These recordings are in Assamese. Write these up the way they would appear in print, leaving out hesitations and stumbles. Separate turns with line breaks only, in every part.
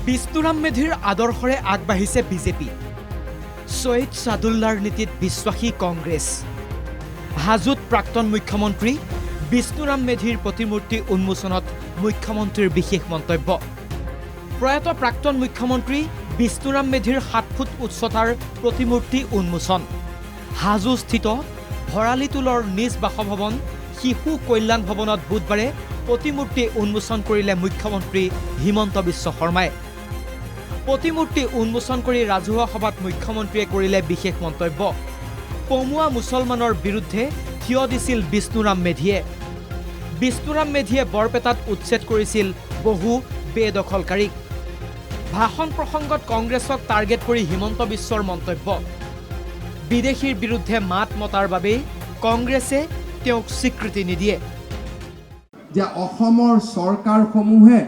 বিষ্ণুৰাম মেধিৰ আদৰ্শৰে আগবাঢ়িছে বিজেপি। সৈয়দ সাদুল্লাৰ নীতিত বিশ্বাসী কংগ্ৰেছ। হাজোত প্ৰাক্তন মুখ্যমন্ত্ৰী বিষ্ণুৰাম মেধিৰ প্ৰতিমূৰ্তি উন্মোচনত মুখ্যমন্ত্ৰীৰ বিশেষ মন্তব্য। প্ৰয়াত প্ৰাক্তন মুখ্যমন্ত্ৰী বিষ্ণুৰাম মেধিৰ 7 ফুট উচ্চতাৰ প্ৰতিমূৰ্তি উন্মোচন। হাজোস্থিত ভৰালিটোলৰ নিজ বাসভৱন শিশু কল্যাণ ভৱনত বুধবাৰে প্ৰতিমূৰ্তি উন্মোচন কৰিলে মুখ্যমন্ত্ৰী হিমন্ত বিশ্ব শৰ্মাই। প্ৰতিমূৰ্তি উন্মোচন কৰি ৰাজহুৱা সভাত মুখ্যমন্ত্ৰীয়ে কৰিলে বিশেষ মন্তব্য। পমুৱা মুছলমানৰ বিৰুদ্ধে থিয় দিছিল বিষ্ণুৰাম মেধিয়ে। বিষ্ণুৰাম মেধিয়ে বৰপেটাত উচ্ছেদ কৰিছিল বহু বেদখলকাৰীক। ভাষণ প্ৰসংগত কংগ্ৰেছক টাৰ্গেট কৰি হিমন্ত বিশ্বৰ মন্তব্য। বিদেশীৰ বিৰুদ্ধে মাত মতাৰ বাবেই কংগ্ৰেছে তেওঁক স্বীকৃতি নিদিয়ে।
যে অসমৰ চৰকাৰসমূহে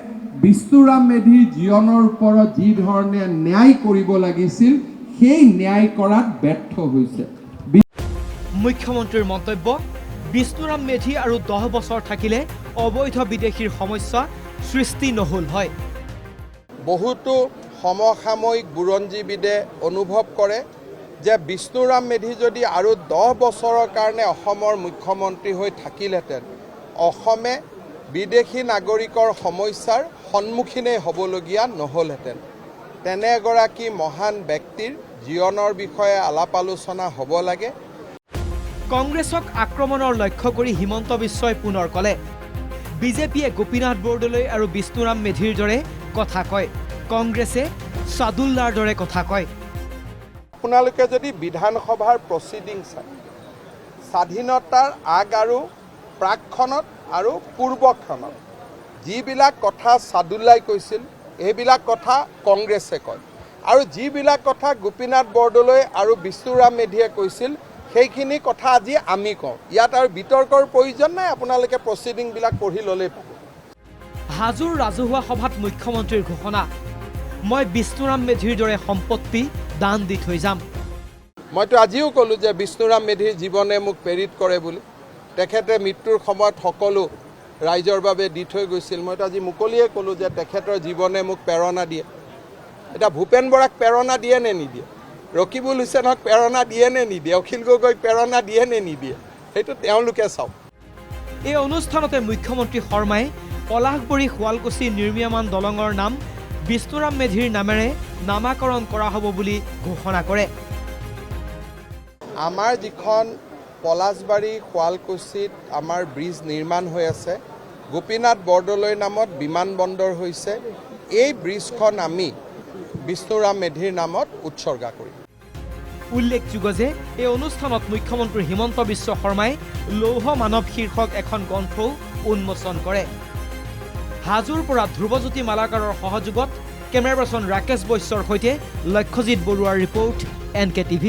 বিষ্ণুৰাম মেধিৰ জীৱনৰ ওপৰত যি ধৰণে ন্যায় কৰিব লাগিছিল সেই ন্যায় কৰাত ব্যৰ্থ হৈছে।
মুখ্যমন্ত্ৰীৰ মন্তব্য, বিষ্ণুৰাম মেধি আৰু 10 বছৰ থাকিলে অবৈধ বিদেশীৰ সমস্যা সৃষ্টি নহল হয়।
বহুতো সমসাময়িক বুৰঞ্জীবিদে অনুভৱ কৰে যে বিষ্ণুৰাম মেধি যদি আৰু 10 বছৰৰ কাৰণে অসমৰ মুখ্যমন্ত্ৰী হৈ থাকিলহেঁতেন অসমে বিদেশী নাগৰিকৰ সমস্যাৰ সন্মুখীনেই হ'বলগীয়া নহ'লহেঁতেন। তেনে এগৰাকী মহান ব্যক্তিৰ জীৱনৰ বিষয়ে আলাপ আলোচনা হ'ব লাগে।
কংগ্ৰেছক আক্ৰমণৰ লক্ষ্য কৰি হিমন্ত বিশ্বই পুনৰ ক'লে, বিজেপিয়ে গোপীনাথ বৰদলৈ আৰু বিষ্ণুৰাম মেধিৰ দৰে কথা কয়, কংগ্ৰেছে সাদুল্লাৰ দৰে কথা কয়।
আপোনালোকে যদি বিধানসভাৰ প্ৰচিডিং চায়, স্বাধীনতাৰ আগ আৰু প্ৰাকখনত আৰু পূৰ্বখনত যিবিলাক কথা সাদুল্লাই কৈছিল এইবিলাক কথা কংগ্ৰেছে কয়, আৰু যিবিলাক কথা গোপীনাথ বৰদলৈ আৰু বিষ্ণুৰাম মেধিয়ে কৈছিল সেইখিনি কথা আজি আমি কওঁ। ইয়াত আৰু বিতৰ্কৰ প্ৰয়োজন নাই, আপোনালোকে প্ৰচিডিংবিলাক পঢ়ি ল'লেই পাব।
হাজোৰ ৰাজহুৱা সভাত মুখ্যমন্ত্ৰীৰ ঘোষণা, মই বিষ্ণুৰাম মেধিৰ দৰে সম্পত্তি দান দি থৈ যাম।
মইতো আজিও ক'লোঁ যে বিষ্ণুৰাম মেধিৰ জীৱনে মোক প্ৰেৰিত কৰে বুলি। তেখেতে মৃত্যুৰ সময়ত সকলো ৰাইজৰ বাবে দি থৈ গৈছিল। মইতো আজি মুকলিয়ে ক'লোঁ যে তেখেতৰ জীৱনে মোক প্ৰেৰণা দিয়ে। এতিয়া ভূপেন বৰাক প্ৰেৰণা দিয়ে নে নিদিয়ে? ৰকিবুল হুছেইনক প্ৰেৰণা দিয়ে নে নিদিয়ে? অখিল গগৈক প্ৰেৰণা দিয়ে নে নিদিয়ে? সেইটো তেওঁলোকে চাওক।
এই অনুষ্ঠানতে মুখ্যমন্ত্ৰী শৰ্মাই পলাশবৰী শুৱালকুছি নিৰ্মীয়মান দলঙৰ নাম বিষ্ণুৰাম মেধিৰ নামেৰে নামাকৰণ কৰা হ'ব বুলি ঘোষণা কৰে।
আমাৰ যিখন পলাশবাৰী শুৱালকুছিত আমাৰ ব্ৰিজ নিৰ্মাণ হৈ আছে, গোপীনাথ বৰদলৈ নামত বিমানবন্দৰ হৈছে, এই ব্ৰিজখন আমি বিষ্ণুৰাম মেধিৰ নামত উৎসৰ্গা কৰিম।
উল্লেখযোগ্য যে এই অনুষ্ঠানত মুখ্যমন্ত্ৰী হিমন্ত বিশ্ব শৰ্মাই লৌহ মানৱ শীৰ্ষক এখন গ্ৰন্থও উন্মোচন কৰে। হাজোৰ পৰা ধ্ৰুৱজ্যোতি মালাকাৰৰ সহযোগত কেমেৰা পাৰ্চন ৰাকেশ বৈশ্যৰ সৈতে লক্ষ্যজিৎ বৰুৱাৰ ৰিপৰ্ট NK TV।